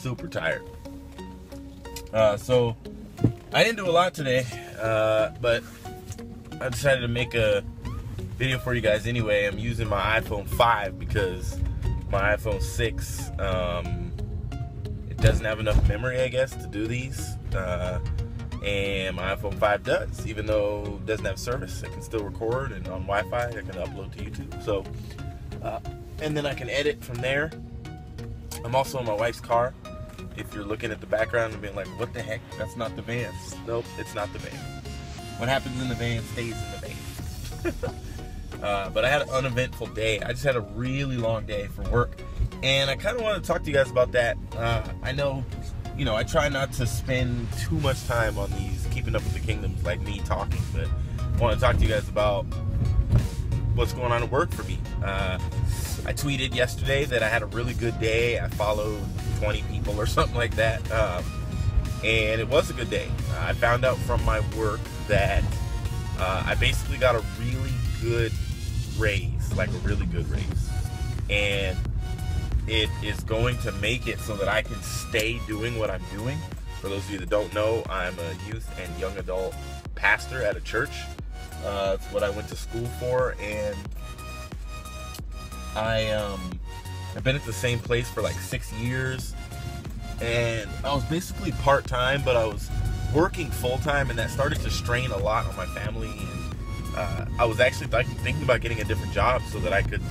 super tired. So I didn't do a lot today, but I decided to make a video for you guys anyway. I'm using my iPhone 5 because my iPhone 6, it doesn't have enough memory, I guess, to do these. And my iPhone 5 does, even though it doesn't have service. It can still record, and on Wi-Fi I can upload to YouTube. So, and then I can edit from there. I'm also in my wife's car. If you're looking at the background and being like, what the heck, that's not the van. Nope, it's not the van. What happens in the van stays in the van. But I had an uneventful day. I just had a really long day for work, and I kind of want to talk to you guys about that. I know, you know, I try not to spend too much time on these Keeping Up with the Kingdoms, like me talking, but I want to talk to you guys about what's going on at work for me. I tweeted yesterday that I had a really good day. I followed 20 people or something like that, and it was a good day. I found out from my work that I basically got a really good raise, like a really good raise, and it is going to make it so that I can stay doing what I'm doing. For those of you that don't know, I'm a youth and young adult pastor at a church. It's what I went to school for, and I've been at the same place for like 6 years, and I was basically part-time, but I was working full-time, and that started to strain a lot on my family. And I was actually thinking about getting a different job so that I could,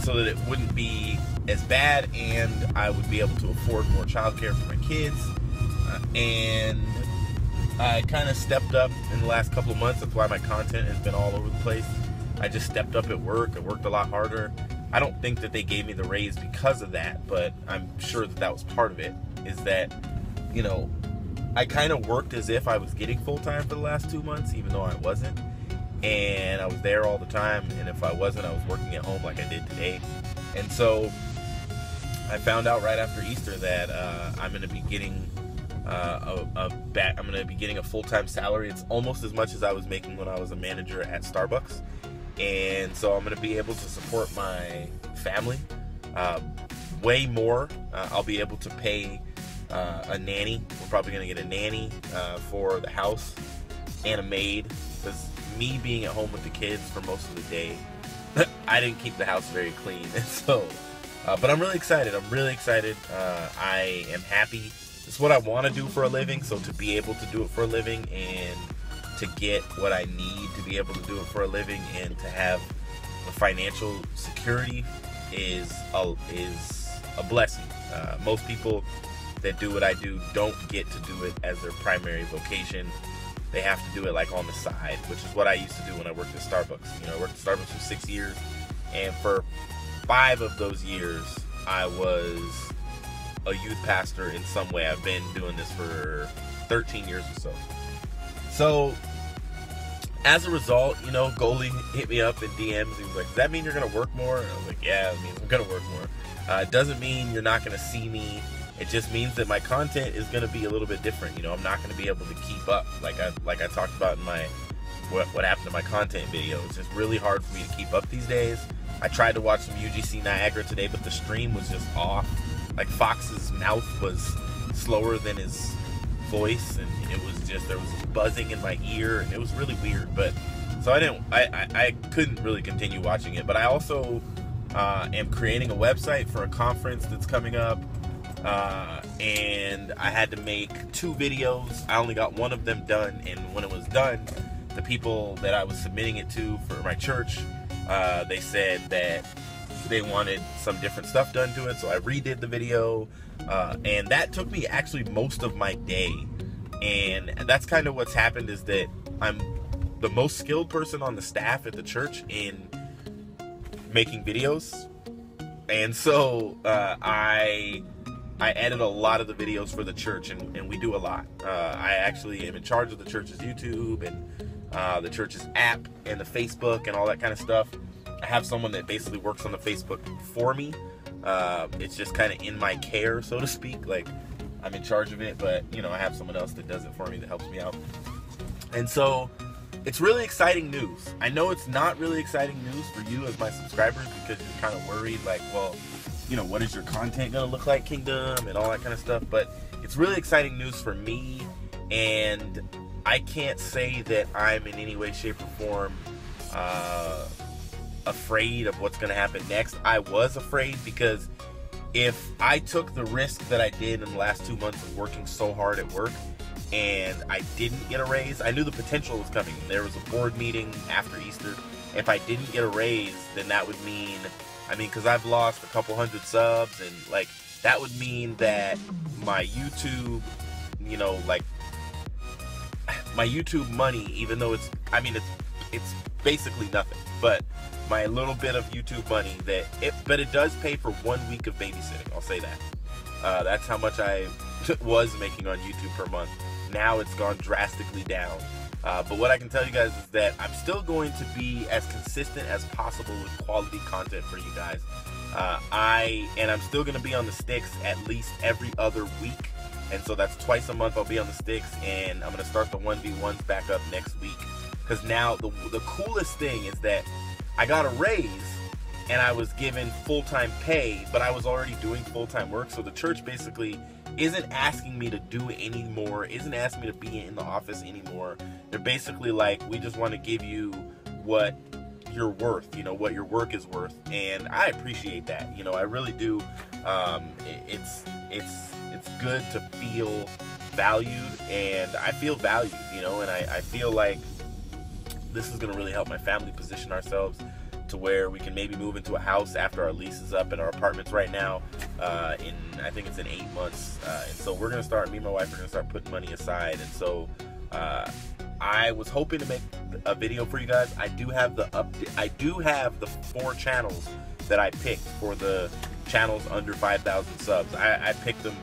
so that it wouldn't be as bad, and I would be able to afford more childcare for my kids. And I kind of stepped up in the last couple of months. That's why my content has been all over the place. I just stepped up at work. I worked a lot harder. I don't think that they gave me the raise because of that, but I'm sure that that was part of it, is that, you know, I kind of worked as if I was getting full-time for the last 2 months, even though I wasn't. And I was there all the time, and if I wasn't, I was working at home like I did today. And so I found out right after Easter that I'm going to be getting I'm going to be getting a full-time salary. It's almost as much as I was making when I was a manager at Starbucks. And so I'm going to be able to support my family way more. I'll be able to pay a nanny. We're probably going to get a nanny for the house and a maid, because me being at home with the kids for most of the day, I didn't keep the house very clean. And so, but I'm really excited. I'm really excited. I am happy. It's what I want to do for a living, so to be able to do it for a living and to get what I need to be able to do it for a living and to have the financial security is a blessing. Most people that do what I do don't get to do it as their primary vocation. They have to do it like on the side, which is what I used to do when I worked at Starbucks. You know, I worked at Starbucks for 6 years, and for 5 of those years, I was a youth pastor in some way. I've been doing this for 13 years or so. So, as a result, you know, Goalie hit me up in DMs. He was like, does that mean you're going to work more? And I was like, yeah, it means I'm going to work more. It doesn't mean you're not going to see me. It just means that my content is going to be a little bit different. You know, I'm not going to be able to keep up like I talked about in my what happened to my content video. It's just really hard for me to keep up these days. I tried to watch some UGC Niagara today, but the stream was just off. Like, Fox's mouth was slower than his voice, and it was just, there was buzzing in my ear, and it was really weird. But so I couldn't really continue watching it. But I also am creating a website for a conference that's coming up, and I had to make 2 videos. I only got one of them done, and when it was done, the people that I was submitting it to for my church, they said that they wanted some different stuff done to it, so I redid the video, and that took me actually most of my day. And that's kind of what's happened, is that I'm the most skilled person on the staff at the church in making videos, and so I edit a lot of the videos for the church, and we do a lot. I actually am in charge of the church's YouTube and the church's app and the Facebook and all that kind of stuff. I have someone that basically works on the Facebook for me. It's just kind of in my care, so to speak. Like, I'm in charge of it, but, you know, I have someone else that does it for me, that helps me out. And so it's really exciting news. I know it's not really exciting news for you as my subscribers, because you're kind of worried, like, well, you know, what is your content gonna look like, Kingdom, and all that kind of stuff. But it's really exciting news for me, and I can't say that I'm in any way, shape, or form afraid of what's gonna happen next. I was afraid because if I took the risk that I did in the last 2 months of working so hard at work and I didn't get a raise, I knew the potential was coming. There was a board meeting after Easter. If I didn't get a raise, then that would mean, I mean, because I've lost a couple hundred subs, and like that would mean that my YouTube, you know, like my YouTube money, even though it's, I mean, it's basically nothing, but my little bit of YouTube money but it does pay for 1 week of babysitting. I'll say that. That's how much I was making on YouTube per month. Now it's gone drastically down. But what I can tell you guys is that I'm still going to be as consistent as possible with quality content for you guys. I'm still going to be on the sticks at least every other week. And so that's twice a month I'll be on the sticks, and I'm going to start the 1v1s back up next week. Because now the coolest thing is that I got a raise and I was given full-time pay, but I was already doing full-time work. So the church basically isn't asking me to do any more, isn't asking me to be in the office anymore. They're basically like, we just want to give you what you're worth, you know, what your work is worth. And I appreciate that, you know, I really do. It's good to feel valued, and I feel valued, you know, and I feel like this is going to really help my family position ourselves to where we can maybe move into a house after our lease is up in our apartments right now. I think it's in 8 months. And so we're going to start, me and my wife are going to start putting money aside. And so I was hoping to make a video for you guys. I do have the 4 channels that I picked for the channels under 5,000 subs. I picked them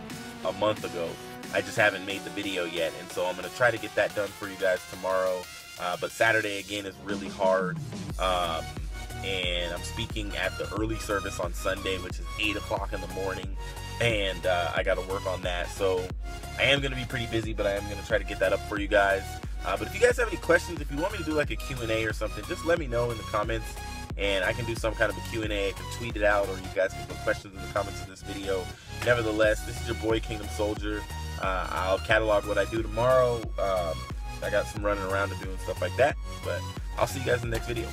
a month ago. I just haven't made the video yet. And so I'm going to try to get that done for you guys tomorrow. But Saturday again is really hard, and I'm speaking at the early service on Sunday, which is 8 o'clock in the morning, and I got to work on that. So I am going to be pretty busy, but I am going to try to get that up for you guys. But if you guys have any questions, if you want me to do like a Q&A or something, just let me know in the comments, and I can do some kind of a Q&A. I can tweet it out, or you guys can put questions in the comments of this video. Nevertheless, this is your boy Kingdom Soldier. I'll catalog what I do tomorrow. I got some running around to do and stuff like that, but I'll see you guys in the next video.